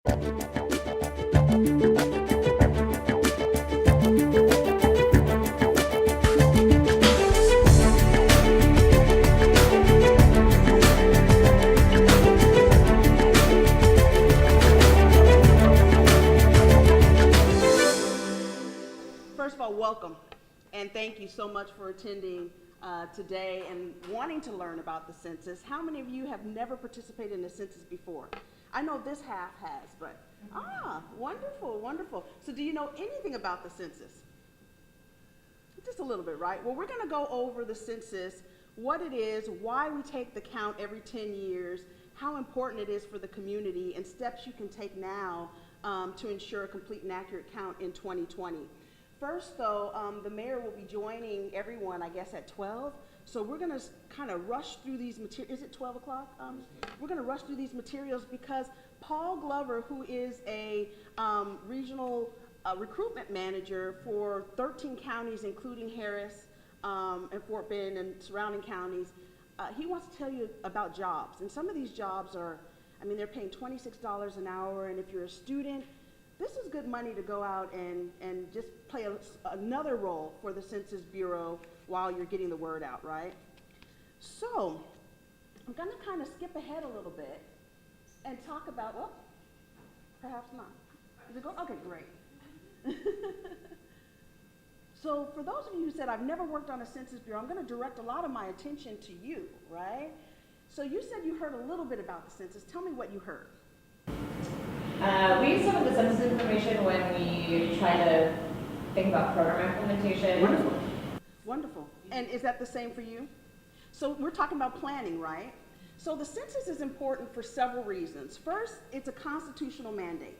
First of all, welcome, and thank you so much for attending today and wanting to learn about the census. How many of you have never participated in the census before? I know this half has, but wonderful, wonderful. So do you know anything about the census? Just a little bit, right? Well, we're going to go over the census, what it is, why we take the count every 10 years, how important it is for the community, and steps you can take now to ensure a complete and accurate count in 2020. First, though, the mayor will be joining everyone, I guess, at 12. So we're going to kind of rush through these materials. Is it 12 o'clock? We're going to rush through these materials because Paul Glover, who is a regional recruitment manager for 13 counties, including Harris and Fort Bend and surrounding counties, he wants to tell you about jobs. And some of these jobs are, I mean, they're paying $26 an hour. And if you're a student, this is good money to go out and just play another role for the Census Bureau while you're getting the word out, right? So I'm going to kind of skip ahead a little bit and talk about, well, perhaps not. Is it going? Okay, great. So for those of you who said, I've never worked on a Census Bureau, I'm going to direct a lot of my attention to you, right? So you said you heard a little bit about the census. Tell me what you heard. We use some of the census information when we try to think about program implementation. Wonderful. Wonderful. And is that the same for you? So we're talking about planning, right? So the census is important for several reasons. First, it's a constitutional mandate.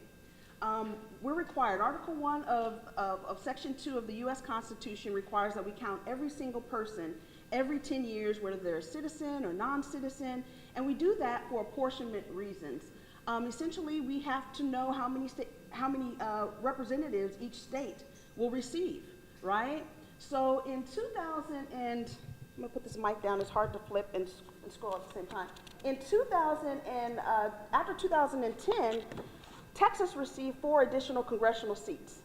We're required, Article 1 of Section 2 of the U.S. Constitution requires that we count every single person every 10 years, whether they're a citizen or non-citizen, and we do that for apportionment reasons. Essentially, we have to know how many representatives each state will receive, right? So in 2000 and, I'm gonna put this mic down, it's hard to flip and scroll at the same time. In 2000 and, after 2010, Texas received 4 additional congressional seats.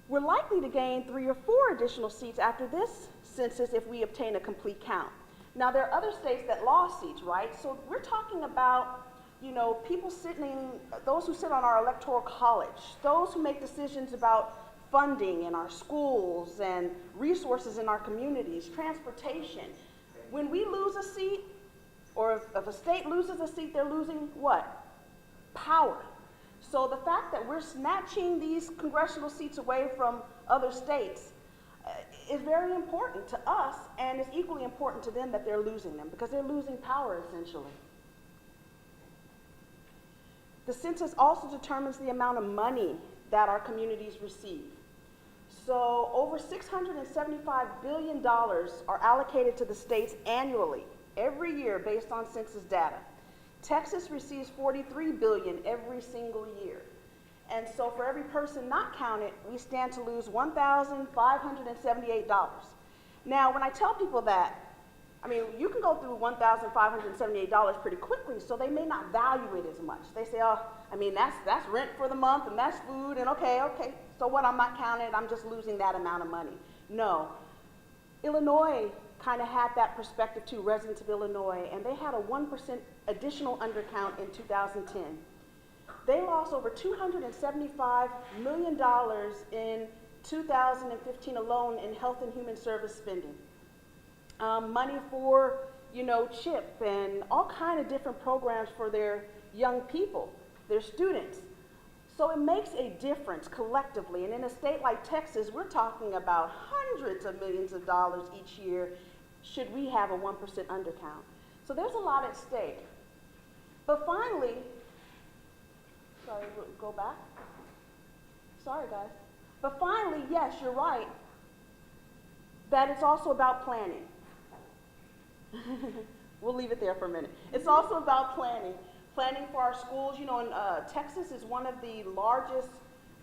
We're likely to gain 3 or 4 additional seats after this census if we obtain a complete count. Now, there are other states that lost seats, right? So we're talking about, you know, people those who sit on our electoral college, those who make decisions about funding in our schools and resources in our communities, transportation. When we lose a seat, or if a state loses a seat, they're losing what? Power. So the fact that we're snatching these congressional seats away from other states is very important to us, and it's equally important to them that they're losing them, because they're losing power, essentially. The census also determines the amount of money that our communities receive. So over $675 billion are allocated to the states annually, every year, based on census data. Texas receives $43 billion every single year. And so for every person not counted, we stand to lose $1,578. Now, when I tell people that, I mean, you can go through $1,578 pretty quickly, so they may not value it as much. They say, oh, I mean, that's rent for the month, and that's food, and okay, so what, I'm not counted, I'm just losing that amount of money. No. Illinois kind of had that perspective too, residents of Illinois, and they had a 1% additional undercount in 2010. They lost over $275 million in 2015 alone in health and human service spending. Money for, you know, CHIP and all kind of different programs for their young people, their students. So it makes a difference collectively. And in a state like Texas, we're talking about hundreds of millions of dollars each year should we have a 1% undercount. So there's a lot at stake. But finally, sorry, go back. Sorry, guys. But finally, yes, you're right, that it's also about planning. We'll leave it there for a minute. It's also about planning. Planning for our schools. You know, Texas is one of the largest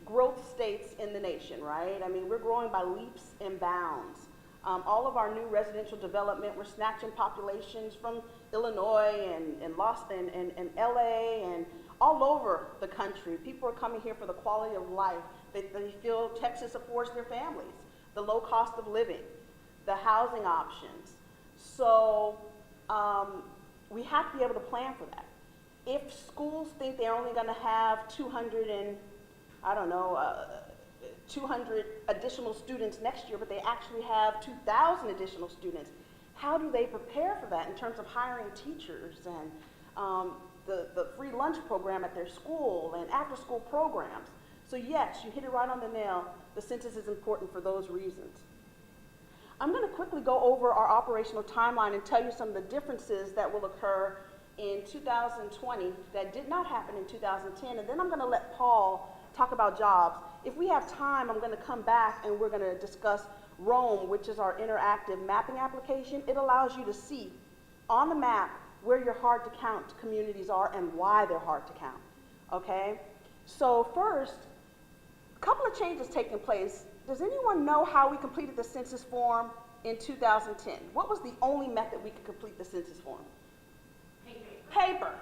growth states in the nation, right? I mean, we're growing by leaps and bounds. All of our new residential development, we're snatching populations from Illinois and LA and all over the country. People are coming here for the quality of life that they feel Texas affords their families, the low cost of living, the housing options. So we have to be able to plan for that. If schools think they're only going to have 200 additional students next year, but they actually have 2,000 additional students, how do they prepare for that in terms of hiring teachers and the free lunch program at their school and after-school programs? So yes, you hit it right on the nail. The census is important for those reasons. I'm going to quickly go over our operational timeline and tell you some of the differences that will occur in 2020 that did not happen in 2010, and then I'm going to let Paul talk about jobs. If we have time, I'm going to come back and we're going to discuss Roam, which is our interactive mapping application. It allows you to see on the map where your hard to count communities are and why they're hard to count, okay? So first, a couple of changes taking place. Does anyone know how we completed the census form in 2010? What was the only method we could complete the census form? Paper.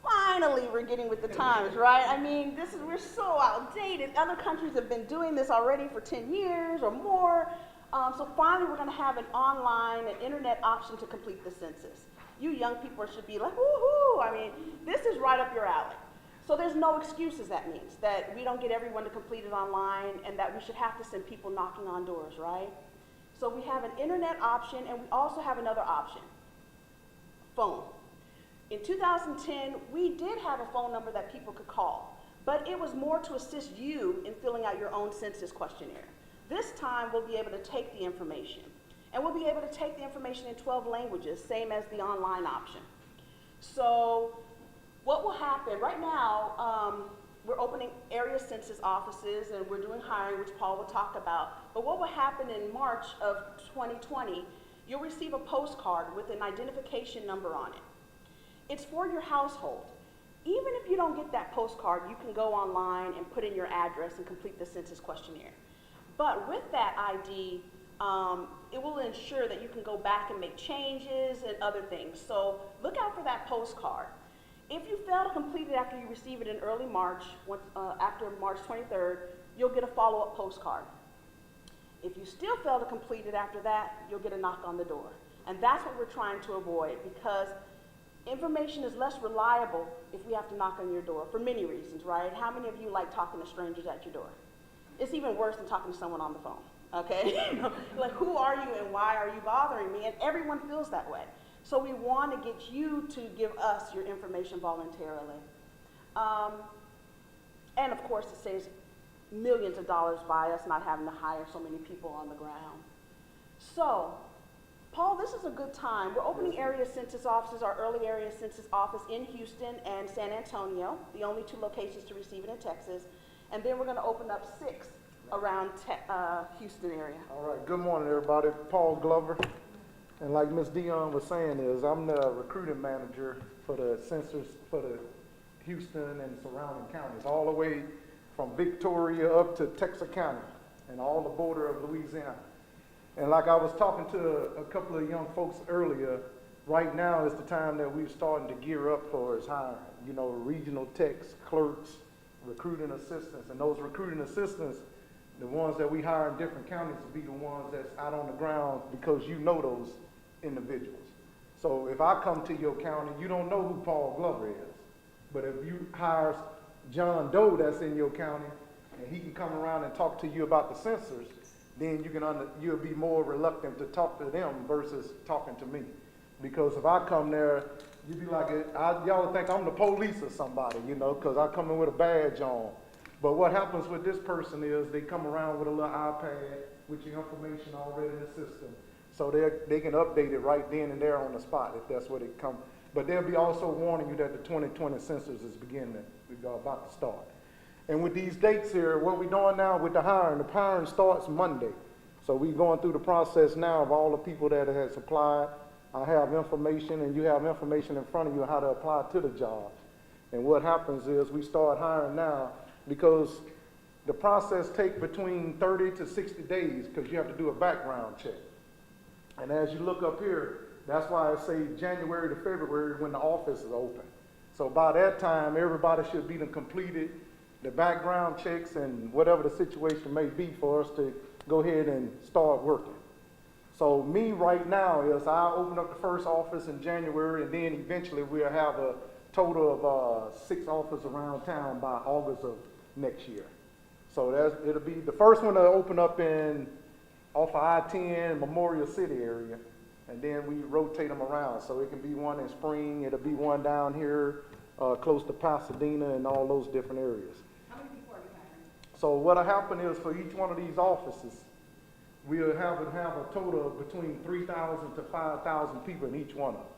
Finally, we're getting with the times, right? I mean, we're so outdated. Other countries have been doing this already for 10 years or more. So finally, we're going to have an online, an internet option to complete the census. You young people should be like, woohoo! I mean, this is right up your alley. So there's no excuses, that means, that we don't get everyone to complete it online and that we should have to send people knocking on doors, right? So we have an internet option, and we also have another option, phone. In 2010, we did have a phone number that people could call, but it was more to assist you in filling out your own census questionnaire. This time, we'll be able to take the information, and we'll be able to take the information in 12 languages, same as the online option. So what will happen, right now, we're opening area census offices and we're doing hiring, which Paul will talk about. But what will happen in March of 2020, you'll receive a postcard with an identification number on it. It's for your household. Even if you don't get that postcard, you can go online and put in your address and complete the census questionnaire. But with that ID, it will ensure that you can go back and make changes and other things. So look out for that postcard. If you fail to complete it after you receive it in early March, after March 23rd, you'll get a follow-up postcard. If you still fail to complete it after that, you'll get a knock on the door. And that's what we're trying to avoid, because information is less reliable if we have to knock on your door for many reasons, right? How many of you like talking to strangers at your door? It's even worse than talking to someone on the phone, okay? Like, who are you and why are you bothering me? And everyone feels that way. So we want to get you to give us your information voluntarily. And of course, it saves millions of dollars by us not having to hire so many people on the ground. So, Paul, this is a good time. We're opening area census offices, our early area census office in Houston and San Antonio, the only two locations to receive it in Texas. And then we're going to open up 6 around Houston area. All right, good morning, everybody. Paul Glover. And like Ms. Dion was saying I'm the recruiting manager for the census for the Houston and surrounding counties, all the way from Victoria up to Texarkana and all the border of Louisiana. And like I was talking to a couple of young folks earlier, right now is the time that we're starting to gear up for is hiring. You know, regional techs, clerks, recruiting assistants, and those recruiting assistants, the ones that we hire in different counties, will be the ones that's out on the ground because you know those individuals. So if I come to your county, you don't know who Paul Glover is. But if you hire John Doe that's in your county, and he can come around and talk to you about the census, then you'll be more reluctant to talk to them versus talking to me. Because if I come there, you'd be like, y'all think I'm the police or somebody, you know, because I come in with a badge on. But what happens with this person is they come around with a little iPad with your information already in the system. So they can update it right then and there on the spot if that's what it comes. But they'll be also warning you that the 2020 census is about to start. And with these dates here, what we're doing now with the hiring starts Monday. So we're going through the process now of all the people that has applied. I have information, and you have information in front of you how to apply to the jobs. And what happens is we start hiring now because the process takes between 30 to 60 days because you have to do a background check. And as you look up here, that's why I say January to February when the office is open. So by that time, everybody should be completed the background checks and whatever the situation may be for us to go ahead and start working. So me right now is I open up the first office in January, and then eventually we'll have a total of 6 offices around town by August of next year. So it'll be the first one to open up off of I-10 Memorial City area, and then we rotate them around. So it can be one in Spring, it'll be one down here close to Pasadena and all those different areas. How many people are you hiring? So what'll happen is for each one of these offices, we'll have a total of between 3,000 to 5,000 people in each one of them.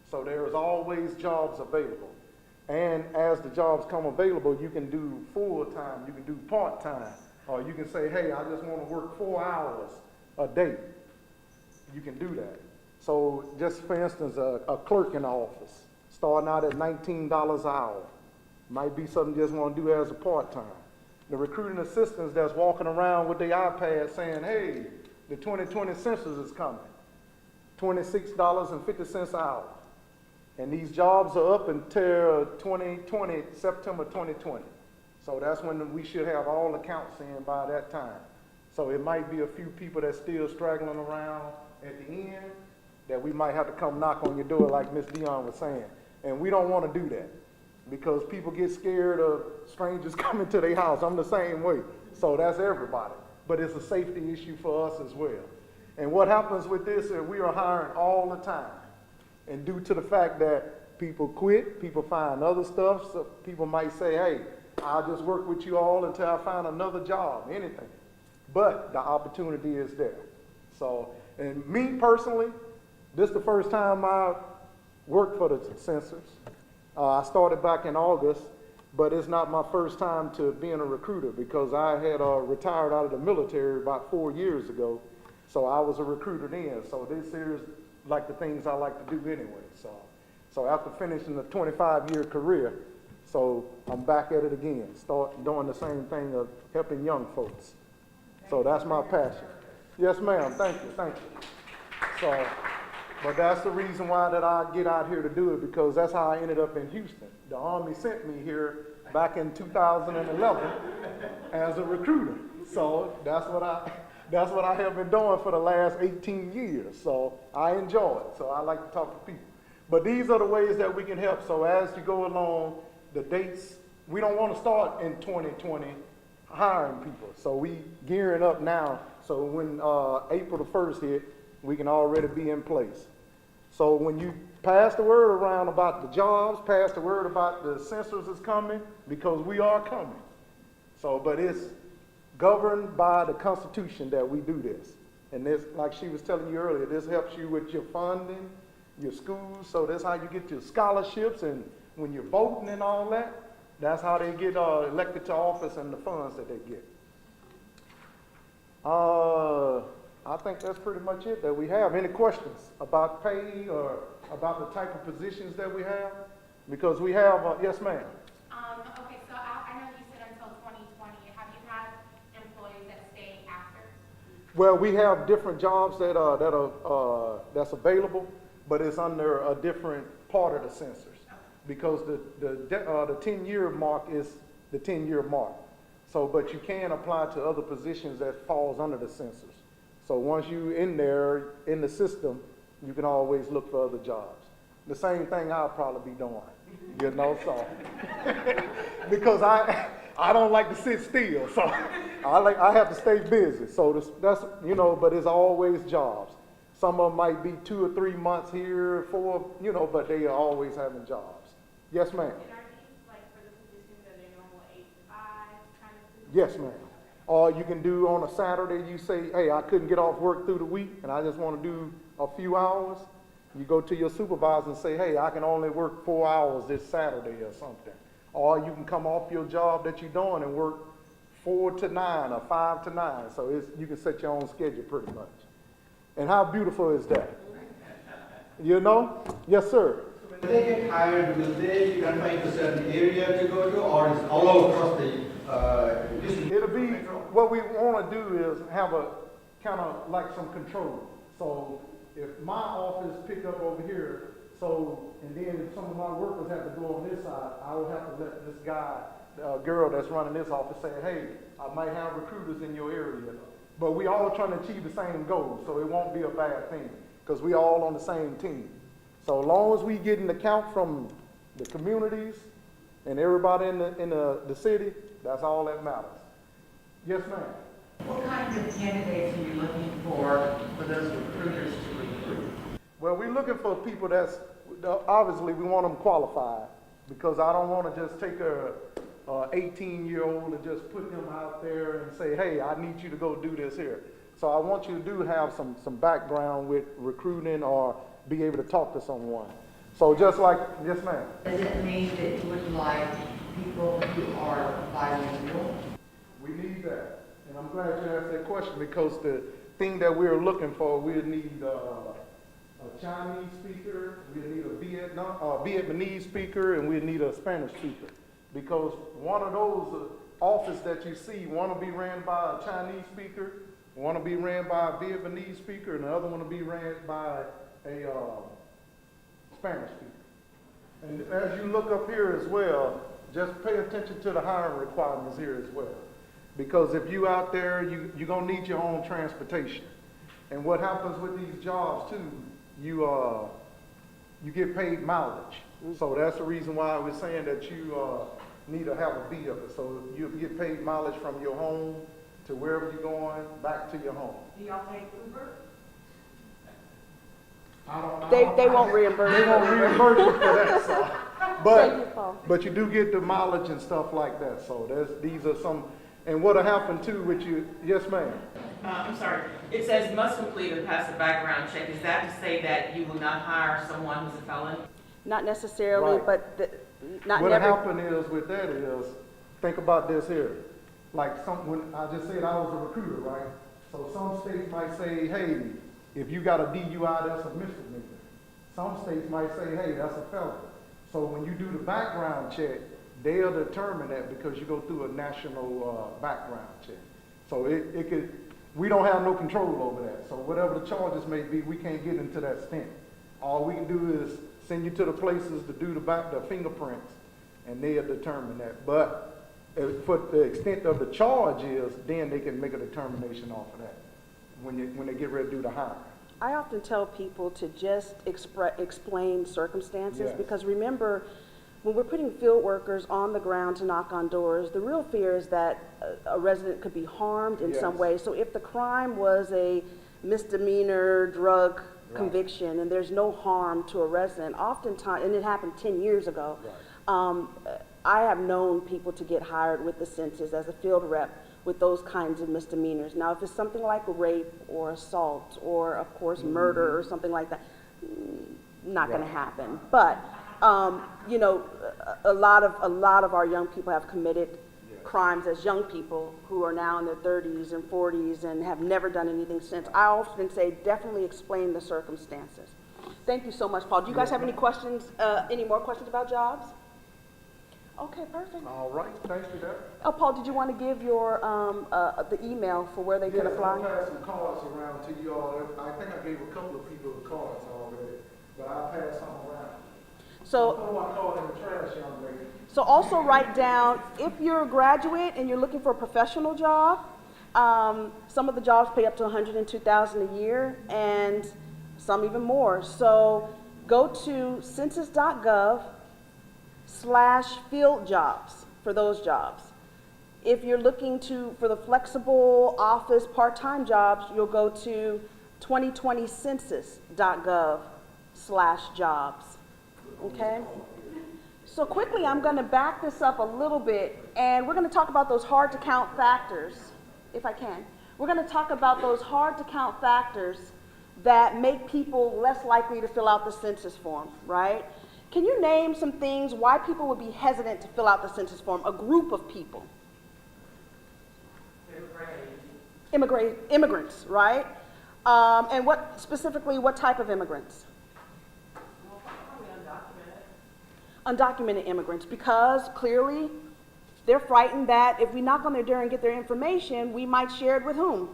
So there's always jobs available. And as the jobs come available, you can do full-time, you can do part-time, or you can say, hey, I just want to work 4 hours a day. You can do that. So just for instance, a clerk in the office, starting out at $19 an hour, might be something you just want to do as a part-time. The recruiting assistants that's walking around with their iPad saying, hey, the 2020 census is coming, $26.50 an hour. And these jobs are up until September 2020. So that's when we should have all accounts in by that time. So it might be a few people that's still straggling around at the end that we might have to come knock on your door like Ms. Dion was saying. And we don't want to do that because people get scared of strangers coming to their house. I'm the same way. So that's everybody. But it's a safety issue for us as well. And what happens with this is we are hiring all the time. And due to the fact that people quit, people find other stuff, so people might say, hey, I'll just work with you all until I find another job, anything. But the opportunity is there. So, and me personally, this is the first time I worked for the Census. I started back in August, but it's not my first time to being a recruiter because I had retired out of the military about 4 years ago. So I was a recruiter then. So this is like the things I like to do anyway. So after finishing a 25-year career, so I'm back at it again, start doing the same thing of helping young folks. So that's my passion. Yes, ma'am. Thank you. So, but that's the reason why that I get out here to do it because that's how I ended up in Houston. The Army sent me here back in 2011 as a recruiter. So that's what I have been doing for the last 18 years. So I enjoy it. So I like to talk to people. But these are the ways that we can help. So as you go along, the dates, we don't want to start in 2020 hiring people. So we gearing up now. So when April the 1st hit, we can already be in place. So when you pass the word around about the jobs, pass the word about the census is coming, because we are coming. So, but it's governed by the Constitution that we do this. And this, like she was telling you earlier, this helps you with your funding, your schools, so that's how you get your scholarships, and when you're voting and all that, that's how they get elected to office and the funds that they get. I think that's pretty much it that we have. Any questions about pay or about the type of positions that we have? Because we have, yes ma'am. Okay, so I know you said until 2020. Have you had employees that stay after? Well, we have different jobs that's available, but it's under a different part of the census. Because the 10-year mark is the 10-year mark. So, but you can apply to other positions that falls under the census. So once you in there, in the system, you can always look for other jobs. The same thing I'll probably be doing, you know, so. Because I don't like to sit still, so I have to stay busy. So that's, you know, but it's always jobs. Some of them might be 2 or 3 months here, 4, you know, but they are always having jobs. Yes, ma'am. And are these like for the positions that are normal 8 to 5 kind of positions? Yes, ma'am. Or you can do on a Saturday, you say, hey, I couldn't get off work through the week and I just want to do a few hours. You go to your supervisor and say, hey, I can only work 4 hours this Saturday or something. Or you can come off your job that you're doing and work 4 to 9 or 5 to 9. So you can set your own schedule pretty much. And how beautiful is that? You know? Yes, sir. So when they get hired, will they be confined to a certain area to go to, or is all across the district? It'll be, what we want to do is have a kind of like some control. So if my office pick up over here, So, and then if some of my workers have to go on this side, I will have to let this guy, girl that's running this office say, hey, I might have recruiters in your area. But we all trying to achieve the same goal, so it won't be a bad thing, because we all on the same team. So as long as we get an account from the communities and everybody in the city, that's all that matters. Yes, ma'am. What kinds of candidates are you looking for those recruiters to recruit? Well, we're looking for people that's, obviously we want them qualified, because I don't want to just take a 18-year-old and just put them out there and say, hey, I need you to go do this here. So I want you to have some background with recruiting or be able to talk to someone. So just like, yes ma'am. Does it mean that you would like people who are bilingual? We need that. And I'm glad you asked that question, because the thing that we're looking for, we'll need a Chinese speaker, we'll need a Vietnamese speaker, and we'll need a Spanish speaker. Because one of those offices that you see, one will be ran by a Chinese speaker, one will be ran by a Vietnamese speaker, and the other one will be ran by a Spanish speaker. And as you look up here as well, just pay attention to the hiring requirements here as well. Because if you out there, you're going to need your own transportation. And what happens with these jobs too, you get paid mileage. So that's the reason why I was saying that you need to have a vehicle. So you get paid mileage from your home to wherever you're going, back to your home. Do y'all take Uber? They won't reimburse. They won't reimburse you for that, so. Thank you, Paul. But you do get the mileage and stuff like that. So these are some, and what'll happen too with you, yes ma'am. I'm sorry, it says must complete or pass a background check. Is that to say that you will not hire someone who's a felon? Not necessarily, Right. but not What'll never. happen is with that is, think about this here. Like when I just said I was a recruiter, right? So some states might say, hey, if you got a DUI, that's a misdemeanor. Some states might say, hey, that's a felony. So when you do the background check, they'll determine that because you go through a national background check. So it could, we don't have no control over that. So whatever the charges may be, we can't get into that stint. All we can do is send you to the places to do the fingerprints, and they'll determine that. But for the extent of the charge is, then they can make a determination off of that when they get ready to do the hiring. I often tell people to just explain circumstances, Yes. because remember, when we're putting field workers on the ground to knock on doors, the real fear is that a resident could be harmed in some Yes. way. So if the crime was a misdemeanor drug Right. conviction and there's no harm to a resident, oftentimes, and it happened 10 years ago, I have known people to get hired with the census as a field rep with those kinds of misdemeanors. Now, if it's something like rape or assault or, of course, murder or something like that, not going to Right. happen. But you know, a lot of our young people have committed crimes as young people who are now in their 30s and 40s and have never done anything since. I often say, definitely explain the circumstances. Thank you so much, Paul. Do you guys have any questions, any more questions about jobs? Okay, perfect. All right, thank you, Dad. Oh, Paul, did you want to give your the email for where they can Yes, apply? I'll pass some cards around to you all. I think I gave a couple of people the cards already, but I'll pass some around. So. Throw my card in the trash, young lady. So also write down, if you're a graduate and you're looking for a professional job, some of the jobs pay up to $102,000 a year and some even more. So go to census.gov/field jobs for those jobs. If you're looking for the flexible office part-time jobs, you'll go to 2020census.gov/jobs. Okay? So quickly, I'm going to back this up a little bit, and we're going to talk about those hard-to-count factors, if I can. We're going to talk about those hard-to-count factors that make people less likely to fill out the census form, right? Can you name some things why people would be hesitant to fill out the census form, a group of people? Immigrants, right? And what type of immigrants? Undocumented immigrants, because clearly they're frightened that if we knock on their door and get their information, we might share it with whom?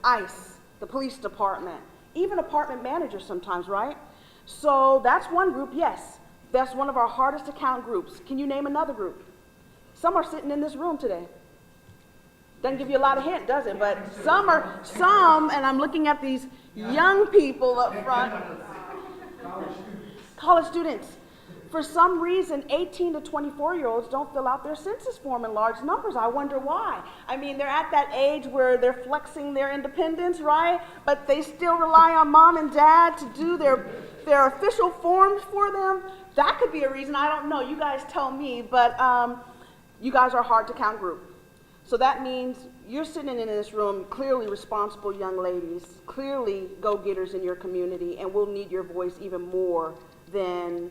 ICE, the police department, even apartment managers sometimes, right? So that's one group, yes. That's one of our hardest to count groups. Can you name another group? Some are sitting in this room today. Doesn't give you a lot of hint, does it? But some, and I'm looking at these young people up front, college students. For some reason, 18 to 24-year-olds don't fill out their census form in large numbers. I wonder why. I mean, they're at that age where they're flexing their independence, right? But they still rely on mom and dad to do their official forms for them. That could be a reason. I don't know. You guys tell me. But you guys are a hard to count group. So that means you're sitting in this room, clearly responsible young ladies, clearly go-getters in your community, and we'll need your voice even more than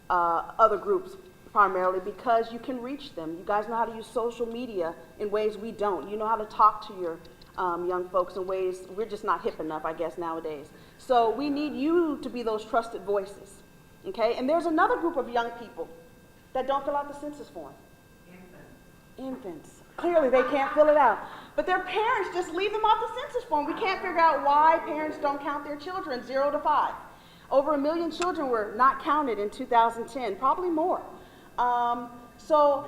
other groups, primarily because you can reach them. You guys know how to use social media in ways we don't. You know how to talk to your young folks in ways we're just not hip enough, I guess, nowadays. So we need you to be those trusted voices, okay? And there's another group of young people that don't fill out the census form. Infants. Clearly they can't fill it out. But their parents just leave them off the census form. We can't figure out why parents don't count their children 0 to 5. Over 1 million children were not counted in 2010, probably more. So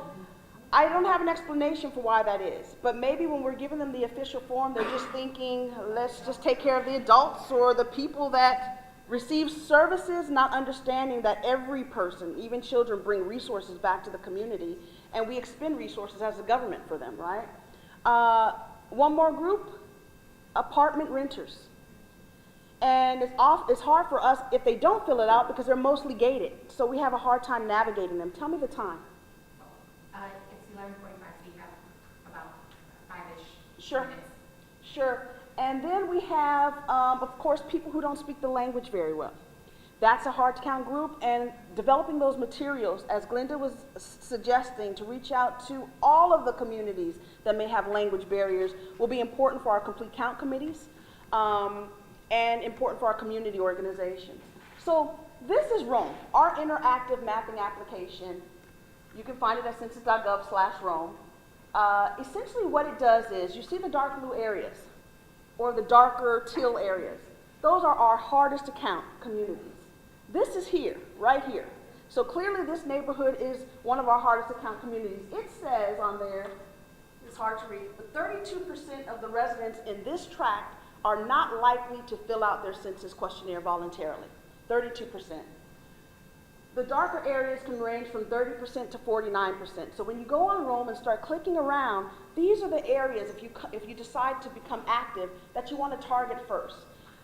I don't have an explanation for why that is. But maybe when we're giving them the official form, they're just thinking, let's just take care of the adults or the people that receive services, not understanding that every person, even children, bring resources back to the community, and we expend resources as a government for them, right? One more group, apartment renters. And it's hard for us if they don't fill it out because they're mostly gated. So we have a hard time navigating them. Tell me the time. It's 11:45, so you have about 5-ish Sure. minutes. Sure. And then we have, of course, people who don't speak the language very well. That's a hard to count group, and developing those materials, as Glenda was suggesting, to reach out to all of the communities that may have language barriers will be important for our complete count committees and important for our community organizations. So this is Rome, our interactive mapping application. You can find it at census.gov/Rome. Essentially what it does is, you see the dark blue areas or the darker teal areas. Those are our hardest to count communities. This is here, right here. So clearly this neighborhood is one of our hardest to count communities. It says on there, it's hard to read, but 32% of the residents in this tract are not likely to fill out their census questionnaire voluntarily. 32%. The darker areas can range from 30% to 49%. So when you go on Rome and start clicking around, these are the areas, if you decide to become active, that you want to target first.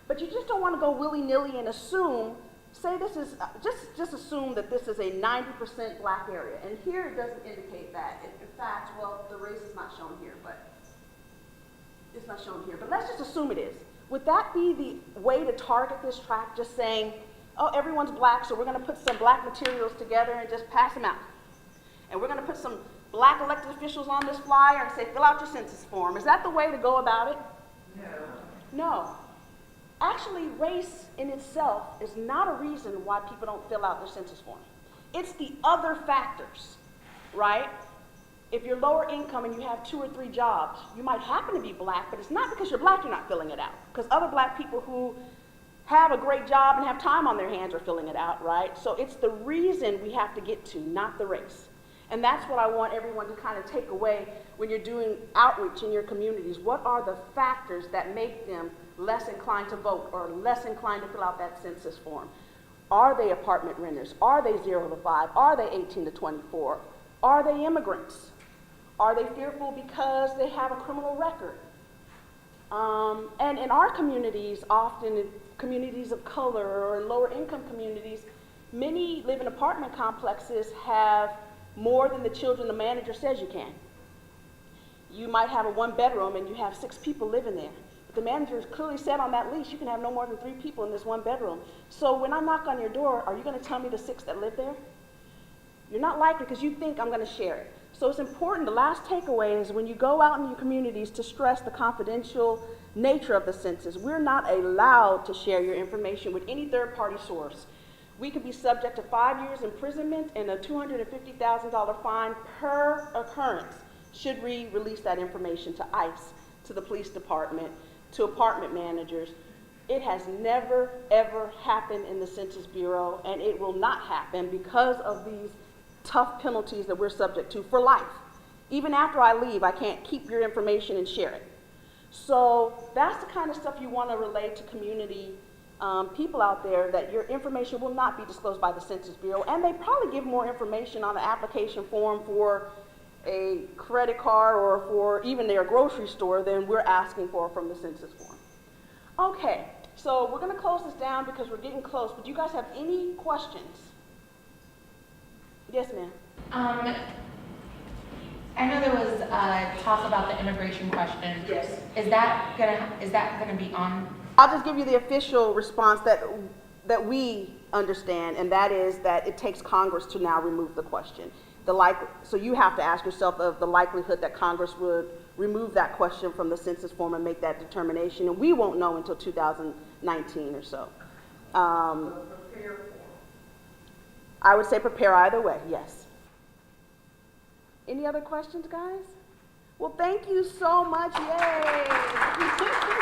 But you just don't want to go willy-nilly and assume, say this is, just assume that this is a 90% black area. And here it doesn't indicate that. In fact, well, the race is not shown here, but it's not shown here. But let's just assume it is. Would that be the way to target this tract, just saying, oh, everyone's black, so we're going to put some black materials together and just pass them out? And we're going to put some black elected officials on this flyer and say, fill out your census form. Is that the way to go about it? No. Actually, race in itself is not a reason why people don't fill out their census form. It's the other factors, right? If you're lower income and you have 2 or 3 jobs, you might happen to be black, but it's not because you're black you're not filling it out. Because other black people who have a great job and have time on their hands are filling it out, right? So it's the reason we have to get to, not the race. And that's what I want everyone to kind of take away when you're doing outreach in your communities. What are the factors that make them less inclined to vote or less inclined to fill out that census form? Are they apartment renters? Are they 0 to 5? Are they 18 to 24? Are they immigrants? Are they fearful because they have a criminal record? And in our communities, often in communities of color or in lower income communities, many live in apartment complexes have more than the children the manager says you can. You might have a 1-bedroom and you have 6 people living there. But the manager clearly said on that lease you can have no more than 3 people in this 1 bedroom. So when I knock on your door, are you going to tell me the 6 that live there? You're not likely because you think I'm going to share it. So it's important, the last takeaway is when you go out in your communities to stress the confidential nature of the census. We're not allowed to share your information with any third-party source. We could be subject to 5 years imprisonment and a $250,000 fine per occurrence should we release that information to ICE, to the police department, to apartment managers. It has never, ever happened in the Census Bureau, and it will not happen because of these tough penalties that we're subject to for life. Even after I leave, I can't keep your information and share it. So that's the kind of stuff you want to relay to community people out there, that your information will not be disclosed by the Census Bureau, and they probably give more information on an application form for a credit card or for even their grocery store than we're asking for from the census form. Okay, so we're going to close this down because we're getting close, but do you guys have any questions? Yes, ma'am. I know there was talk about the immigration question. Yes. Is that gonna be on? I'll just give you the official response that we understand, and that is that it takes Congress to now remove the question. So you have to ask yourself of the likelihood that Congress would remove that question from the census form and make that determination, and we won't know until 2019 or so. I would say prepare either way, yes. Any other questions, guys? Well, thank you so much, yay!